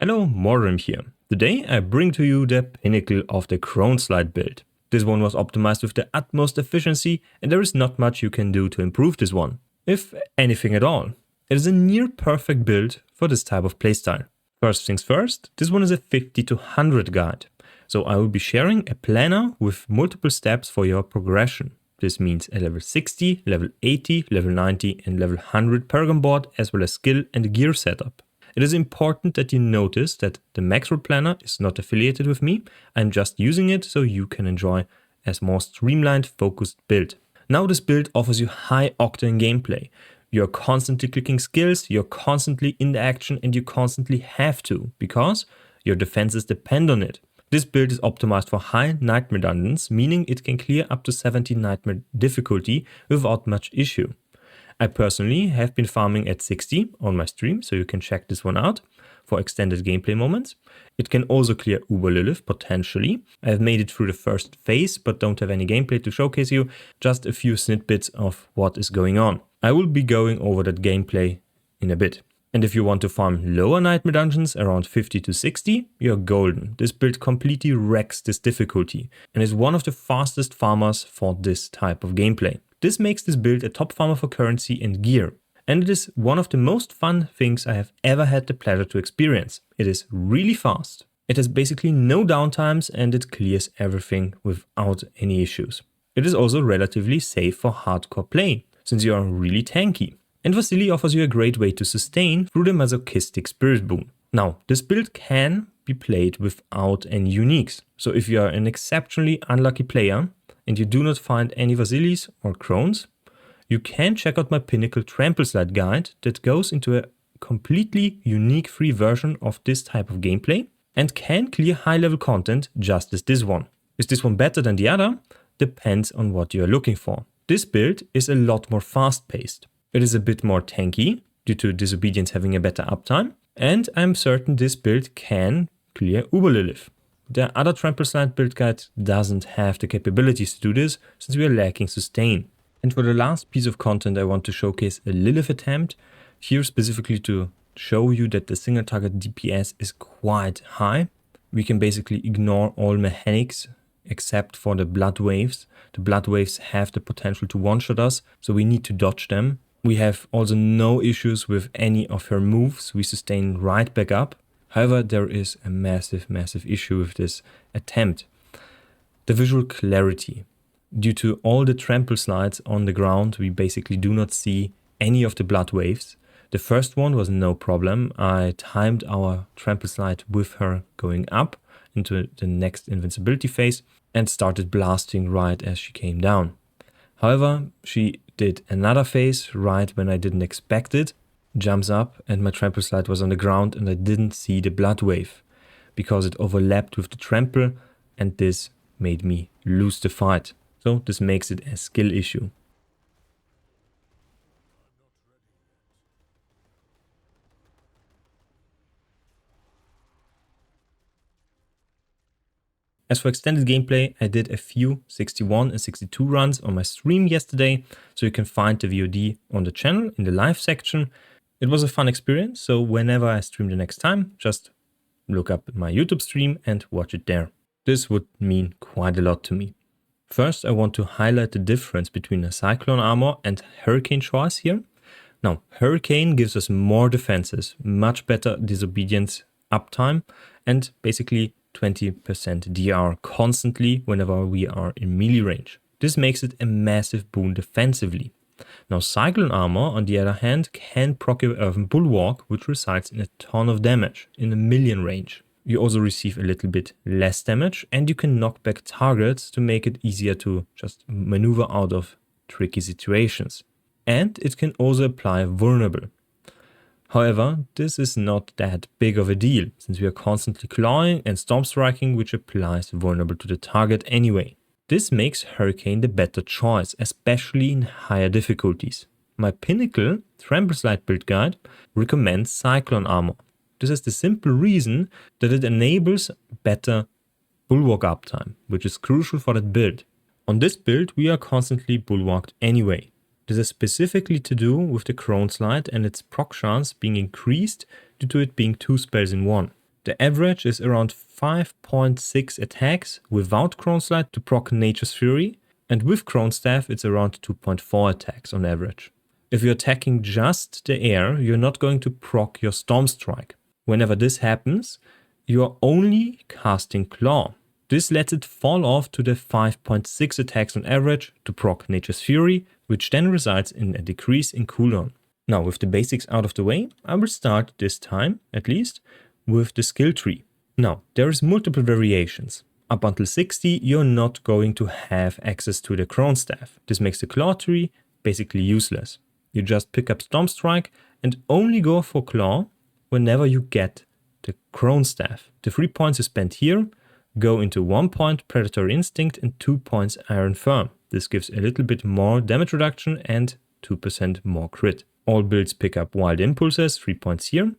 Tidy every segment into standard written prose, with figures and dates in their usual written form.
Hello, Morim here. Today I bring to you the pinnacle of the Crone slide build. This one was optimized with the utmost efficiency and there is not much you can do to improve this one, if anything at all. It is a near perfect build for this type of playstyle. First things first, this one is a 50 to 100 guide. So I will be sharing a planner with multiple steps for your progression. This means a level 60, level 80, level 90 and level 100 Paragon board as well as skill and gear setup. It is important that you notice that the macro planner is not affiliated with me. I'm just using it so you can enjoy a more streamlined, focused build. Now this build offers you high octane gameplay. You're constantly clicking skills, you're constantly in the action and you constantly have to because your defenses depend on it. This build is optimized for high nightmare dungeons, meaning it can clear up to 70 nightmare difficulty without much issue. I personally have been farming at 60 on my stream, so you can check this one out for extended gameplay moments. It can also clear Uber Lilith potentially. I have made it through the first phase, but don't have any gameplay to showcase you, just a few snippets of what is going on. I will be going over that gameplay in a bit. And if you want to farm lower nightmare dungeons around 50 to 60, you're golden. This build completely wrecks this difficulty and is one of the fastest farmers for this type of gameplay. This makes this build a top farmer for currency and gear. And it is one of the most fun things I have ever had the pleasure to experience. It is really fast. It has basically no downtimes and it clears everything without any issues. It is also relatively safe for hardcore play, since you are really tanky. And Vasily offers you a great way to sustain through the masochistic spirit boon. Now, this build can be played without any uniques. So if you are an exceptionally unlucky player, and you do not find any Vasilys or Crones, you can check out my Pinnacle Trample Slide guide that goes into a completely unique free version of this type of gameplay and can clear high level content just as this one. Is this one better than the other? Depends on what you are looking for. This build is a lot more fast paced. It is a bit more tanky due to Disobedience having a better uptime, and I'm certain this build can clear Uber Lilith. The other Trample Slide build guide doesn't have the capabilities to do this since we are lacking sustain. And for the last piece of content I want to showcase a Lilith attempt, here specifically to show you that the single target DPS is quite high. We can basically ignore all mechanics except for the blood waves. The blood waves have the potential to one-shot us, so we need to dodge them. We have also no issues with any of her moves, we sustain right back up. However, there is a massive issue with this attempt. The visual clarity. Due to all the trample slides on the ground, we basically do not see any of the blood waves. The first one was no problem. I timed our trample slide with her going up into the next invincibility phase and started blasting right as she came down. However, she did another phase right when I didn't expect it. Jumps up and my trample slide was on the ground and I didn't see the blood wave because it overlapped with the trample and this made me lose the fight. So this makes it a skill issue. As for extended gameplay, I did a few 61 and 62 runs on my stream yesterday, so you can find the VOD on the channel in the live section. It was a fun experience, so whenever I stream the next time, just look up my YouTube stream and watch it there. This would mean quite a lot to me. First, I want to highlight the difference between a Cyclone armor and Hurricane choice here. Now, Hurricane gives us more defenses, much better Disobedience uptime, and basically 20% DR constantly whenever we are in melee range. This makes it a massive boon defensively. Now Cyclone armor on the other hand can proc your Earthen Bulwark, which results in a ton of damage in a million range. You also receive a little bit less damage and you can knock back targets to make it easier to just maneuver out of tricky situations. And it can also apply vulnerable. However, this is not that big of a deal since we are constantly clawing and storm striking, which applies vulnerable to the target anyway. This makes Hurricane the better choice, especially in higher difficulties. My Pinnacle Trample Slide build guide recommends Cyclone armor. This is the simple reason that it enables better bulwark uptime, which is crucial for that build. On this build, we are constantly bulwarked anyway. This is specifically to do with the Crone slide and its proc chance being increased due to it being 2 spells in one. The average is around 5.6 attacks without Crone Slide to proc Nature's Fury, and with Crone Staff it's around 2.4 attacks on average. If you're attacking just the air, you're not going to proc your Storm Strike. Whenever this happens, you are only casting Claw. This lets it fall off to the 5.6 attacks on average to proc Nature's Fury, which then results in a decrease in cooldown. Now, with the basics out of the way, I will start this time, at least, with the skill tree. Now, there is multiple variations. Up until 60, you're not going to have access to the Crone Staff. This makes the Claw tree basically useless. You just pick up Storm Strike and only go for Claw whenever you get the Crone Staff. The 3 points you spend here go into 1 point Predatory Instinct and 2 points Iron Firm. This gives a little bit more damage reduction and 2% more crit. All builds pick up Wild Impulses, 3 points here,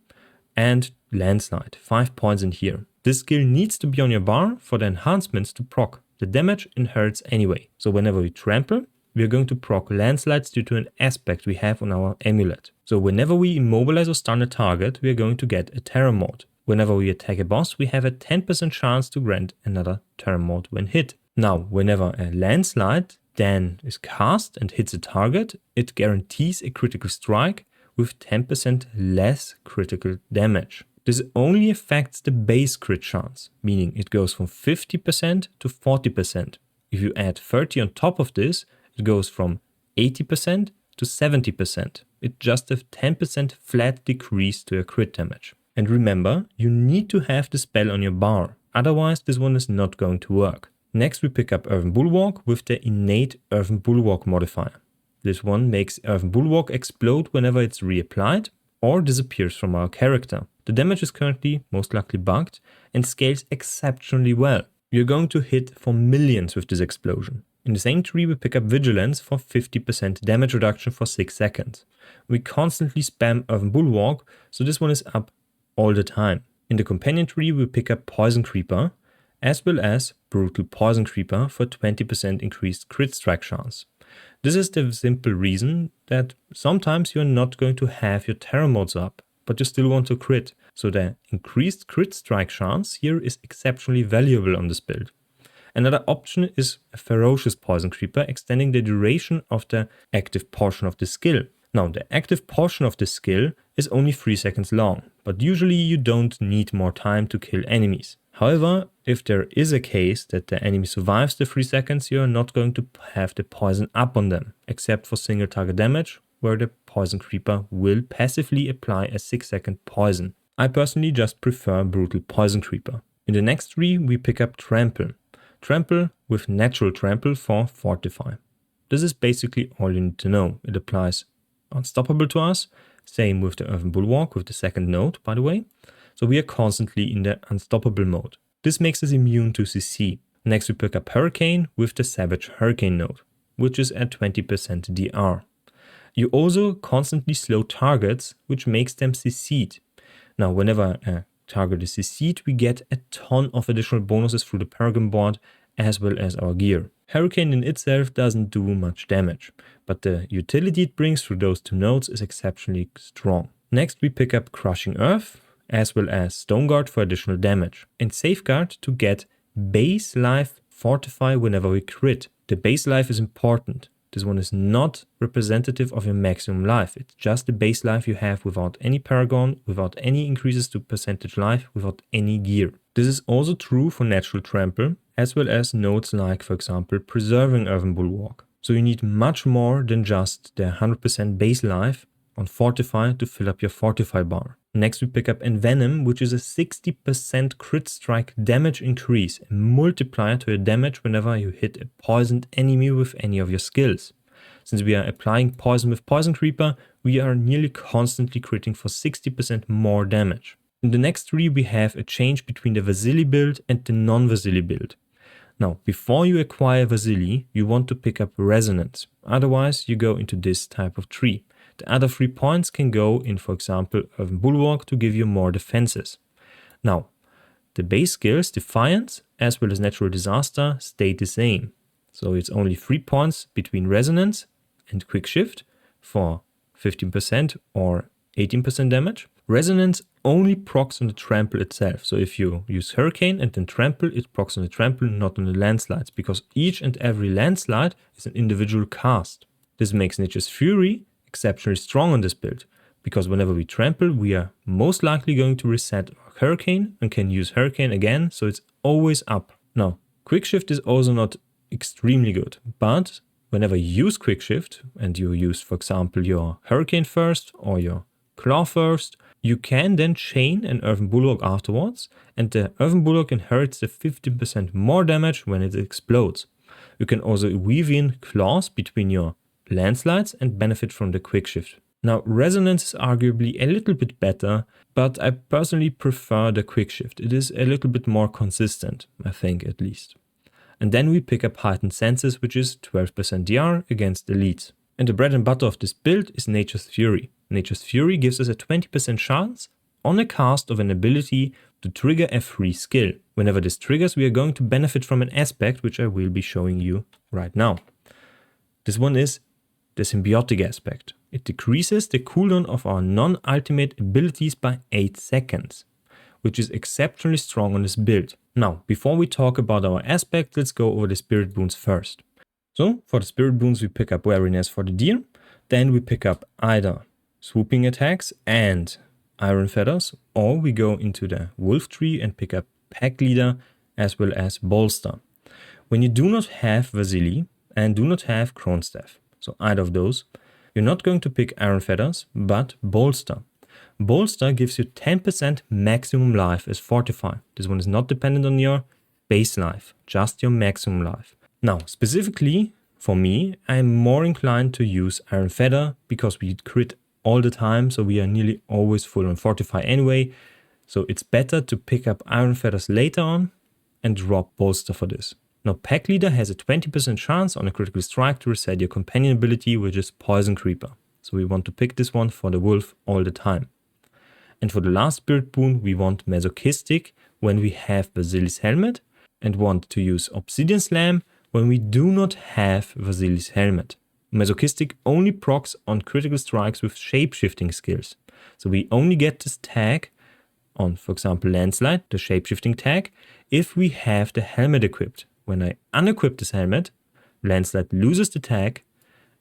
and Landslide, 5 points in here. This skill needs to be on your bar for the enhancements to proc. The damage inherits anyway. So whenever we trample, we are going to proc landslides due to an aspect we have on our amulet. So whenever we immobilize or stun a target, we are going to get a Terror Mode. Whenever we attack a boss, we have a 10% chance to grant another Terror Mode when hit. Now, whenever a landslide then is cast and hits a target, it guarantees a critical strike with 10% less critical damage. This only affects the base crit chance, meaning it goes from 50% to 40%. If you add 30 on top of this, it goes from 80% to 70%. It's just a 10% flat decrease to your crit damage. And remember, you need to have the spell on your bar, otherwise this one is not going to work. Next we pick up Earthen Bulwark with the innate Earthen Bulwark modifier. This one makes Earthen Bulwark explode whenever it's reapplied or disappears from our character. The damage is currently most likely bugged and scales exceptionally well. You're going to hit for millions with this explosion. In the same tree we pick up Vigilance for 50% damage reduction for 6 seconds. We constantly spam Earthen Bulwark, so this one is up all the time. In the companion tree we pick up Poison Creeper as well as Brutal Poison Creeper for 20% increased crit strike chance. This is the simple reason that sometimes you're not going to have your Terror Modes up, but you still want to crit. So the increased crit strike chance here is exceptionally valuable on this build. Another option is a Ferocious Poison Creeper, extending the duration of the active portion of the skill. Now, the active portion of the skill is only 3 seconds long, but usually you don't need more time to kill enemies. However, if there is a case that the enemy survives the 3 seconds, you are not going to have the poison up on them, except for single target damage, where the Poison Creeper will passively apply a 6-second poison. I personally just prefer Brutal Poison Creeper. In the next tree we pick up Trample. Trample with Natural Trample for Fortify. This is basically all you need to know. It applies Unstoppable to us, same with the Earthen Bulwark with the second node by the way. So we are constantly in the Unstoppable mode. This makes us immune to CC. Next we pick up Hurricane with the Savage Hurricane node, which is at 20% DR. You also constantly slow targets, which makes them CC'd. Now whenever a target is CC'd, we get a ton of additional bonuses through the Paragon Board as well as our gear. Hurricane in itself doesn't do much damage, but the utility it brings through those two nodes is exceptionally strong. Next we pick up Crushing Earth as well as Stone Guard for additional damage, and Safeguard to get base life Fortify whenever we crit. The base life is important. This one is not representative of your maximum life. It's just the base life you have without any Paragon, without any increases to percentage life, without any gear. This is also true for Natural Trample, as well as nodes like, for example, Preserving Earthen Bulwark. So you need much more than just the 100% base life on Fortify to fill up your Fortify bar. Next we pick up Envenom, which is a 60% crit strike damage increase, a multiplier to your damage whenever you hit a poisoned enemy with any of your skills. Since we are applying poison with Poison Creeper, we are nearly constantly critting for 60% more damage. In the next tree we have a change between the Vasily build and the non-Vasily build. Now, before you acquire Vasily, you want to pick up Resonance, otherwise you go into this type of tree. The other 3 points can go in, for example, Earthen Bulwark to give you more defenses. Now, the base skills, Defiance, as well as Natural Disaster, stay the same. So it's only 3 points between Resonance and Quick Shift for 15% or 18% damage. Resonance only procs on the trample itself. So if you use Hurricane and then trample, it procs on the trample, not on the landslides, because each and every landslide is an individual cast. This makes Nature's Fury exceptionally strong on this build, because whenever we trample, we are most likely going to reset our Hurricane and can use Hurricane again, so it's always up. Now, Quick Shift is also not extremely good, but whenever you use Quick Shift and you use, for example, your Hurricane first or your Claw first, you can then chain an Earthen Bulwark afterwards, and the Earthen Bulwark inherits the 15% more damage when it explodes. You can also weave in claws between your landslides and benefit from the Quick Shift. Now, Resonance is arguably a little bit better, but I personally prefer the Quick Shift. It is a little bit more consistent, I think at least. And then we pick up Heightened Senses, which is 12% DR against elites. And the bread and butter of this build is Nature's Fury. Nature's Fury gives us a 20% chance on a cast of an ability to trigger a free skill. Whenever this triggers, we are going to benefit from an aspect which I will be showing you right now. This one is the Symbiotic aspect. It decreases the cooldown of our non-ultimate abilities by 8 seconds, which is exceptionally strong on this build. Now, before we talk about our aspect, let's go over the Spirit Boons first. So, for the Spirit Boons, we pick up Wariness for the Deer, then we pick up either Swooping Attacks and Iron Feathers, or we go into the Wolf Tree and pick up Pack Leader as well as Bolster. When you do not have Vasily and do not have Crone Staff, so either of those, you're not going to pick Iron Feathers, but Bolster. Bolster gives you 10% maximum life as Fortify. This one is not dependent on your base life, just your maximum life. Now, specifically for me, I'm more inclined to use Iron Feather because we crit all the time, so we are nearly always full on Fortify anyway. So it's better to pick up Iron Feathers later on and drop Bolster for this. Now, Pack Leader has a 20% chance on a critical strike to reset your companion ability, which is Poison Creeper. So we want to pick this one for the Wolf all the time. And for the last Spirit Boon, we want Masochistic when we have Vasily's Helmet, and want to use Obsidian Slam when we do not have Vasily's Helmet. Masochistic only procs on critical strikes with shape-shifting skills. So we only get this tag on, for example, Landslide, the shape-shifting tag, if we have the helmet equipped. When I unequip this helmet, Landslide loses the tag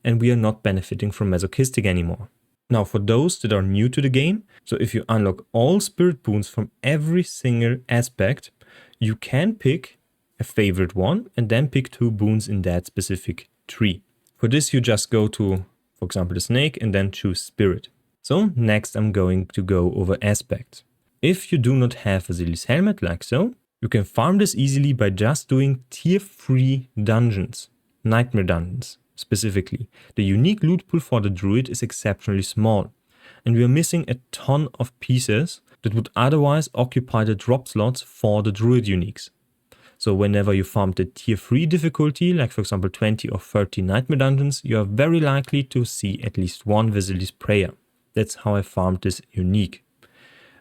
and we are not benefiting from Masochistic anymore. Now, for those that are new to the game, so if you unlock all Spirit Boons from every single aspect, you can pick a favorite one and then pick 2 boons in that specific tree. For this, you just go to, for example, the Snake and then choose Spirit. So next I'm going to go over aspects. If you do not have Vasily's Helmet like so, you can farm this easily by just doing tier 3 dungeons, Nightmare dungeons specifically. The unique loot pool for the Druid is exceptionally small, and we are missing a ton of pieces that would otherwise occupy the drop slots for the Druid uniques. So whenever you farm the tier 3 difficulty, like for example 20 or 30 Nightmare dungeons, you are very likely to see at least one Vasily's Prayer. That's how I farmed this unique.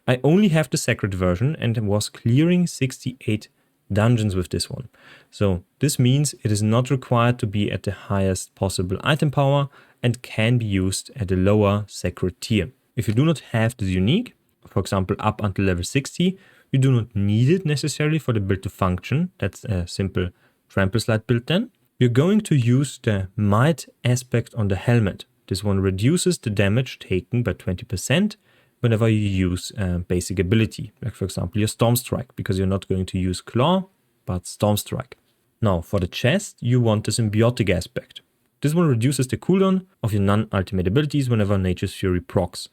I only have the Sacred version and was clearing 68 dungeons with this one. So this means it is not required to be at the highest possible item power and can be used at a lower Sacred tier. If you do not have this unique, for example up until level 60, you do not need it necessarily for the build to function. That's a simple trample slide build then. You're going to use the Might aspect on the helmet. This one reduces the damage taken by 20% whenever you use a basic ability, like for example your Storm Strike, because you're not going to use Claw, but Storm Strike. Now for the chest, you want the Symbiotic aspect. This one reduces the cooldown of your non-ultimate abilities whenever Nature's Fury procs.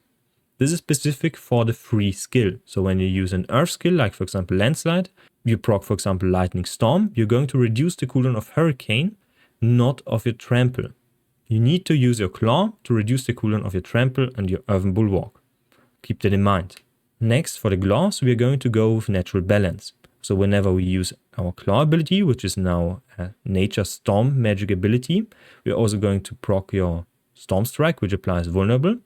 This is specific for the free skill, so when you use an Earth skill, like for example Landslide, you proc for example Lightning Storm, you're going to reduce the cooldown of Hurricane, not of your Trample. You need to use your Claw to reduce the cooldown of your Trample and your Earthen Bulwark. Keep that in mind. Next, for the gloves, we are going to go with Natural Balance. So whenever we use our Claw ability, which is now a Nature Storm magic ability, we are also going to proc your Storm Strike, which applies Vulnerable.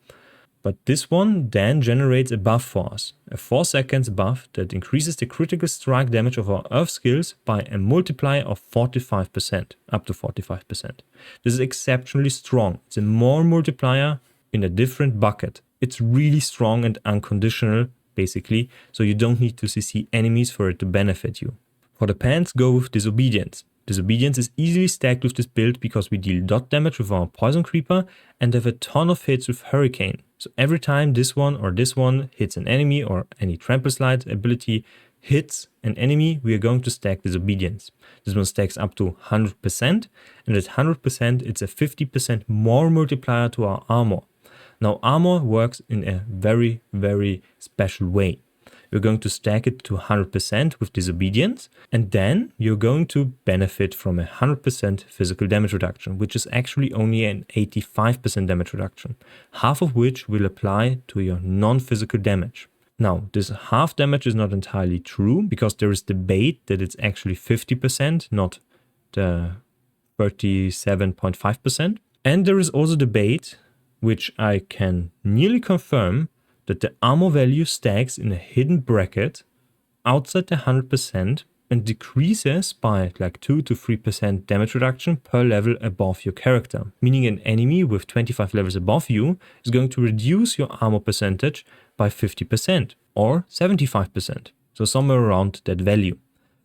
But this one then generates a buff for us, a 4 seconds buff that increases the critical strike damage of our Earth skills by a multiplier of 45%, up to 45%. This is exceptionally strong. It's a more multiplier in a different bucket. It's really strong and unconditional, basically, so you don't need to CC enemies for it to benefit you. For the pants, go with Disobedience. Disobedience is easily stacked with this build because we deal dot damage with our Poison Creeper and have a ton of hits with Hurricane. So every time this one or this one hits an enemy or any Trample Slide ability hits an enemy, we are going to stack Disobedience. This one stacks up to 100%, and at 100% it's a 50% more multiplier to our armor. Now armor works in a very, very special way. You're going to stack it to 100% with Disobedience, and then you're going to benefit from a 100% physical damage reduction, which is actually only an 85% damage reduction, half of which will apply to your non-physical damage. Now, this half damage is not entirely true, because there is debate that it's actually 50%, not the 37.5%. And there is also debate, which I can nearly confirm, that the armor value stacks in a hidden bracket outside the 100% and decreases by like 2 to 3% damage reduction per level above your character. Meaning an enemy with 25 levels above you is going to reduce your armor percentage by 50% or 75%. So somewhere around that value.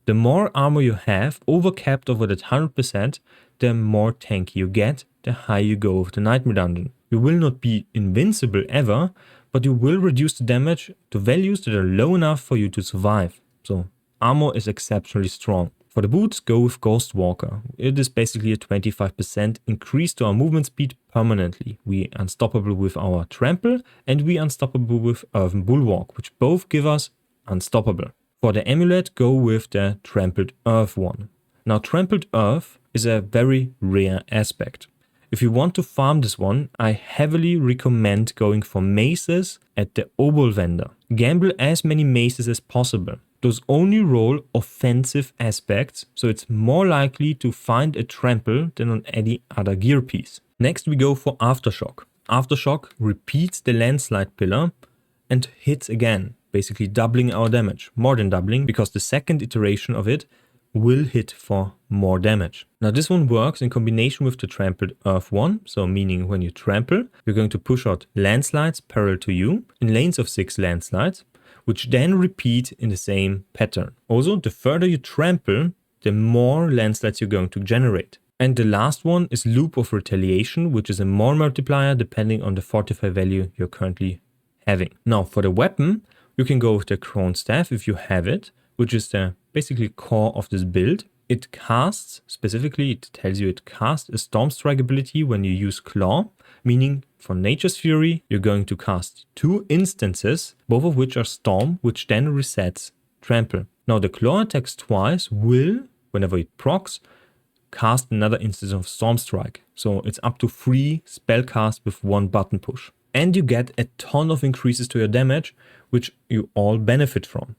The more armor you have overcapped over that 100%, the more tanky you get, the higher you go with the Nightmare Dungeon. You will not be invincible ever, but you will reduce the damage to values that are low enough for you to survive. So armor is exceptionally strong. For the boots, go with Ghost Walker. It is basically a 25% increase to our movement speed permanently. We unstoppable with our Trample and we unstoppable with Earthen Bulwark, which both give us unstoppable. For the amulet, go with the Trampled Earth one. Now Trampled Earth is a very rare aspect. If you want to farm this one, I heavily recommend going for maces at the Obol vendor. Gamble as many maces as possible. Those only roll offensive aspects, so it's more likely to find a trample than on any other gear piece. Next we go for Aftershock. Aftershock repeats the landslide pillar and hits again, basically doubling our damage. More than doubling, because the second iteration of it will hit for more damage. Now this one works in combination with the Trampled Earth one, so meaning when you trample, you're going to push out landslides parallel to you in lanes of 6 landslides, which then repeat in the same pattern. Also, the further you trample, the more landslides you're going to generate. And the last one is Loop of Retaliation, which is a more multiplier depending on the fortify value you're currently having. Now for the weapon, you can go with the Crone Staff if you have it, which is the basically core of this build. It casts, specifically it tells you it casts a Storm Strike ability when you use Claw, meaning for Nature's Fury you're going to cast 2 instances, both of which are Storm, which then resets Trample. Now the Claw attacks twice will, whenever it procs, cast another instance of Storm Strike. So it's up to 3 spell casts with 1 button push. And you get a ton of increases to your damage, which you all benefit from.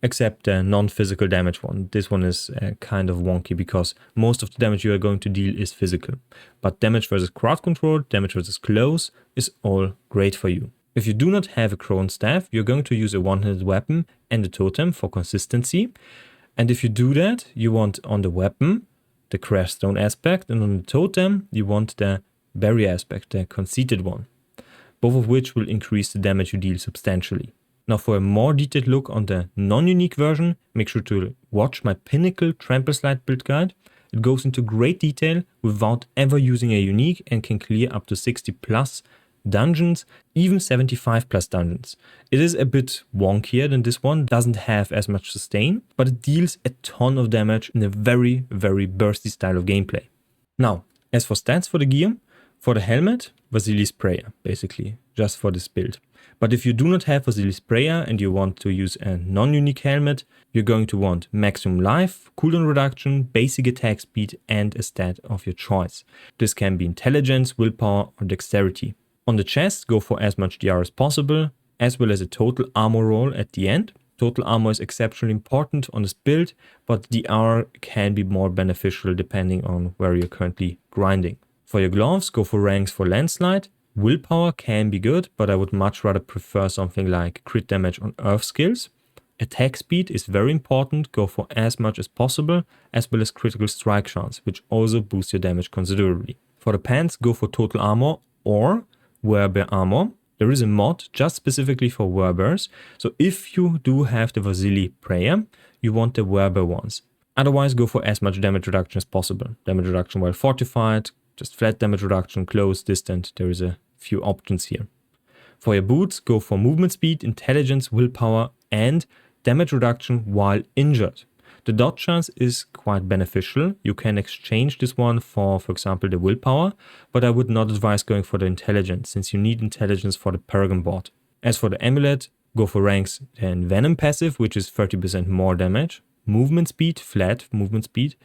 Except the non-physical damage one. This one is kind of wonky because most of the damage you are going to deal is physical. But damage versus crowd control, damage versus close is all great for you. If you do not have a Crone Staff, you're going to use a one-handed weapon and a totem for consistency. And if you do that, you want on the weapon the Crash Stone aspect, and on the totem you want the Barrier aspect, the conceited one. Both of which will increase the damage you deal substantially. Now for a more detailed look on the non-unique version, make sure to watch my Pinnacle Trample Slide build guide. It goes into great detail without ever using a unique and can clear up to 60 plus dungeons, even 75 plus dungeons. It is a bit wonkier than this one, doesn't have as much sustain, but it deals a ton of damage in a very, very bursty style of gameplay. Now, as for stats for the gear, for the helmet, Vasily's Prayer, basically, just for this build. But if you do not have Vasily's Prayer and you want to use a non-unique helmet, you're going to want maximum life, cooldown reduction, basic attack speed and a stat of your choice. This can be intelligence, willpower or dexterity. On the chest, go for as much DR as possible, as well as a total armor roll at the end. Total armor is exceptionally important on this build, but DR can be more beneficial depending on where you're currently grinding. For your gloves, go for ranks for landslide. Willpower can be good, but I would much rather prefer something like crit damage on earth skills. Attack speed is very important, go for as much as possible, as well as critical strike chance, which also boosts your damage considerably. For the pants, go for total armor or wear bare armor. There is a mod just specifically for Werbers, so if you do have the Vasily prayer, you want the Werber ones. Otherwise, go for as much damage reduction as possible. Damage reduction while fortified, just flat damage reduction, close, distant, there is a few options here. For your boots, go for movement speed, intelligence, willpower, and damage reduction while injured. The dodge chance is quite beneficial. You can exchange this one for example, the willpower, but I would not advise going for the intelligence, since you need intelligence for the Paragon Board. As for the amulet, go for ranks and Venom passive, which is 30% more damage. Movement speed, flat movement speed.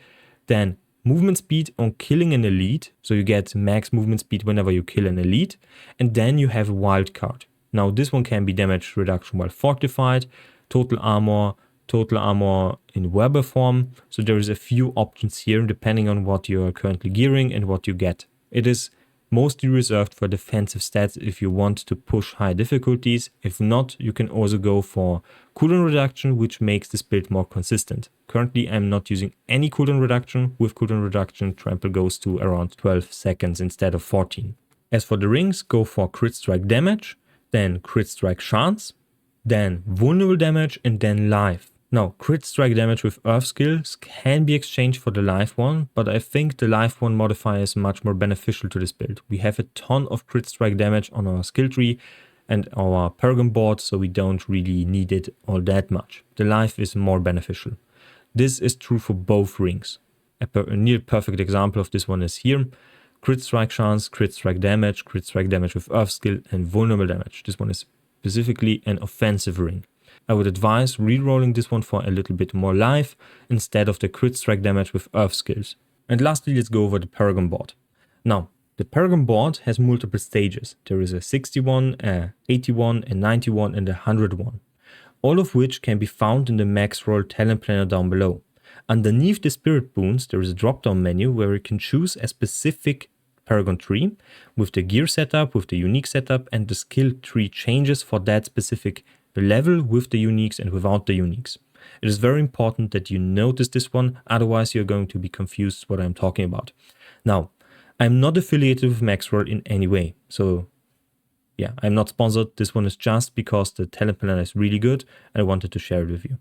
Then movement speed on killing an elite, so you get max movement speed whenever you kill an elite. And then you have wild card. Now this one can be damage reduction while fortified, total armor in Werber form. So there is a few options here depending on what you are currently gearing and what you get. It is mostly reserved for defensive stats if you want to push high difficulties. If not, you can also go for cooldown reduction, which makes this build more consistent. Currently, I'm not using any cooldown reduction. With cooldown reduction, trample goes to around 12 seconds instead of 14. As for the rings, go for crit strike damage, then crit strike chance, then vulnerable damage, and then life. Now, crit strike damage with earth skills can be exchanged for the life one, but I think the life one modifier is much more beneficial to this build. We have a ton of crit strike damage on our skill tree and our Paragon Board, so we don't really need it all that much. The life is more beneficial. This is true for both rings. A near perfect example of this one is here. Crit strike chance, crit strike damage with earth skill, and vulnerable damage. This one is specifically an offensive ring. I would advise rerolling this one for a little bit more life instead of the crit strike damage with earth skills. And lastly, let's go over the Paragon Board. Now, the Paragon Board has multiple stages. There is a 61, a 81, a 91 and a 101. All of which can be found in the max roll talent planner down below. Underneath the spirit boons, there is a drop-down menu where you can choose a specific Paragon tree with the gear setup, with the unique setup, and the skill tree changes for that specific level with the uniques and without the uniques. It is very important that you notice this one, otherwise you're going to be confused what I'm talking about. Now, I'm not affiliated with Maxroll in any way, so yeah, I'm not sponsored. This one is just because the talent planner is really good and I wanted to share it with you.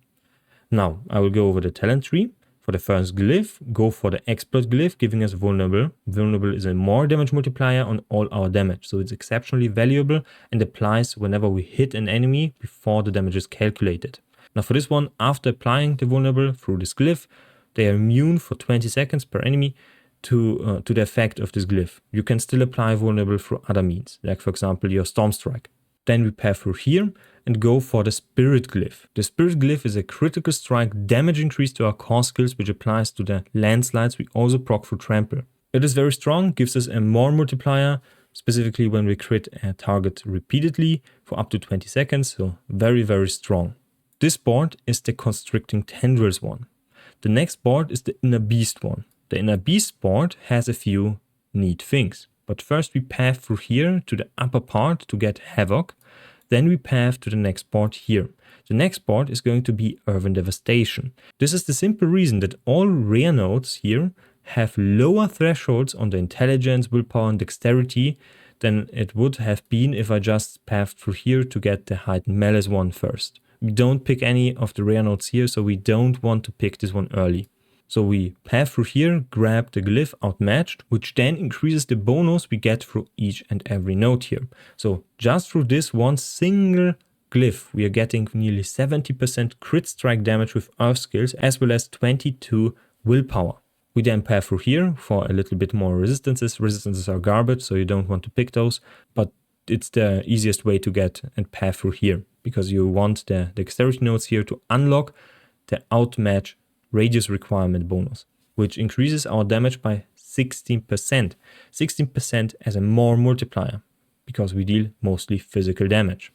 Now, I will go over the talent tree. For the first glyph, go for the exploit glyph, giving us vulnerable. Vulnerable is a more damage multiplier on all our damage, so it's exceptionally valuable and applies whenever we hit an enemy before the damage is calculated. Now for this one, after applying the vulnerable through this glyph, they are immune for 20 seconds per enemy to the effect of this glyph. You can still apply vulnerable through other means, like for example your Storm Strike. Then we path through here and go for the Spirit Glyph. The Spirit Glyph is a critical strike damage increase to our core skills, which applies to the landslides we also proc through Trample. It is very strong, gives us a more multiplier, specifically when we crit a target repeatedly for up to 20 seconds, so very, very strong. This board is the Constricting Tendrils one. The next board is the Inner Beast one. The Inner Beast board has a few neat things. But first we path through here to the upper part to get Havoc. Then we path to the next board here. The next board is going to be Urban Devastation. This is the simple reason that all rare nodes here have lower thresholds on the intelligence, willpower and dexterity than it would have been if I just pathed through here to get the heightened malice one first. We don't pick any of the rare nodes here, so we don't want to pick this one early. So we path through here, grab the glyph outmatched, which then increases the bonus we get through each and every node here. So just through this one single glyph, we are getting nearly 70% crit strike damage with earth skills, as well as 22 willpower. We then path through here for a little bit more resistances. Resistances are garbage, so you don't want to pick those, but it's the easiest way to get and path through here, because you want the dexterity nodes here to unlock the outmatch radius requirement bonus, which increases our damage by 16%. 16% as a more multiplier, because we deal mostly physical damage.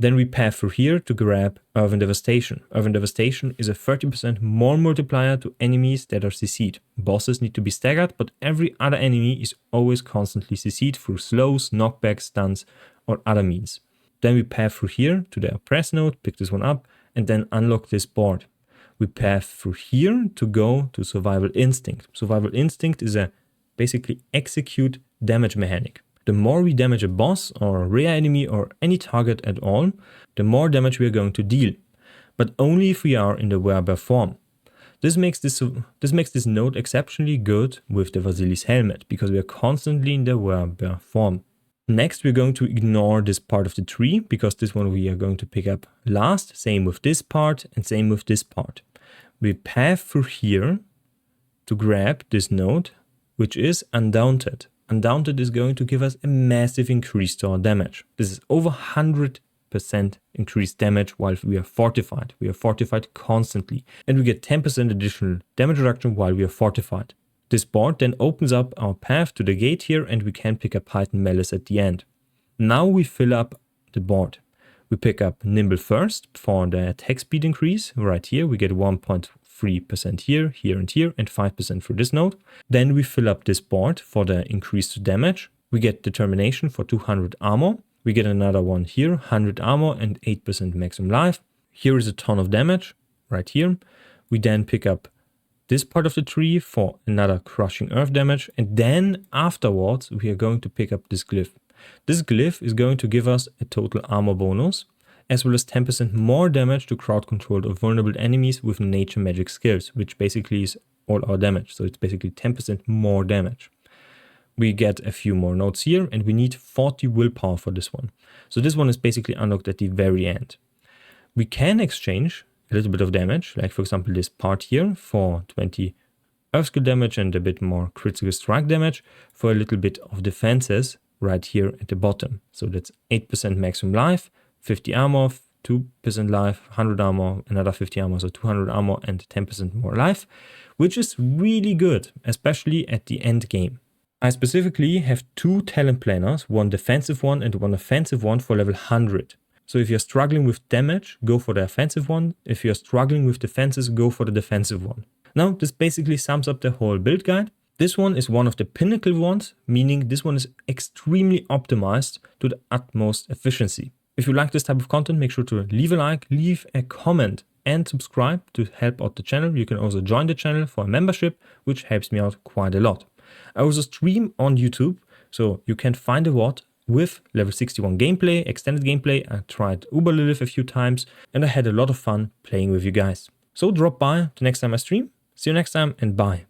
Then we path through here to grab Urban Devastation. Urban Devastation is a 30% more multiplier to enemies that are CC'd. Bosses need to be staggered, but every other enemy is always constantly CC'd through slows, knockbacks, stuns, or other means. Then we path through here to the Oppress node, pick this one up, and then unlock this board. We path through here to go to Survival Instinct. Survival Instinct is a basically execute damage mechanic. The more we damage a boss or a rare enemy or any target at all, the more damage we are going to deal, but only if we are in the werebear form. This makes this node exceptionally good with the Vasily's helmet, because we are constantly in the werebear form. Next, we're going to ignore this part of the tree, because this one we are going to pick up last. Same with this part and same with this part. We path through here to grab this node, which is Undaunted. Undaunted is going to give us a massive increase to our damage. This is over 100% increased damage while we are fortified. We are fortified constantly, and we get 10% additional damage reduction while we are fortified. This board then opens up our path to the gate here, and we can pick up Heightened Malice at the end. Now we fill up the board. We pick up Nimble first for the attack speed increase. Right here we get 1.3% here, here and here, and 5% for this node. Then we fill up this board for the increased damage. We get Determination for 200 armor. We get another one here, 100 armor and 8% maximum life. Here is a ton of damage, right here. We then pick up this part of the tree for another Crushing Earth damage. And then afterwards, we are going to pick up this glyph. This glyph is going to give us a total armor bonus, as well as 10% more damage to crowd-controlled or vulnerable enemies with nature magic skills, which basically is all our damage. So it's basically 10% more damage. We get a few more nodes here, and we need 40 willpower for this one. So this one is basically unlocked at the very end. We can exchange a little bit of damage, like for example this part here, for 20 earth skill damage and a bit more critical strike damage, for a little bit of defenses right here at the bottom. So that's 8% maximum life, 50 armor, 2% life, 100 armor, another 50 armor, so 200 armor and 10% more life, which is really good, especially at the end game. I specifically have 2 talent planners, one defensive one and one offensive one for level 100. So if you're struggling with damage, go for the offensive one. If you're struggling with defenses, go for the defensive one. Now, this basically sums up the whole build guide. This one is one of the pinnacle ones, meaning this one is extremely optimized to the utmost efficiency. If you like this type of content, make sure to leave a like, leave a comment and subscribe to help out the channel. You can also join the channel for a membership, which helps me out quite a lot. I also stream on YouTube, so you can find a VOD with level 61 gameplay, extended gameplay. I tried Uber Lilith a few times, and I had a lot of fun playing with you guys. So drop by the next time I stream. See you next time, and bye.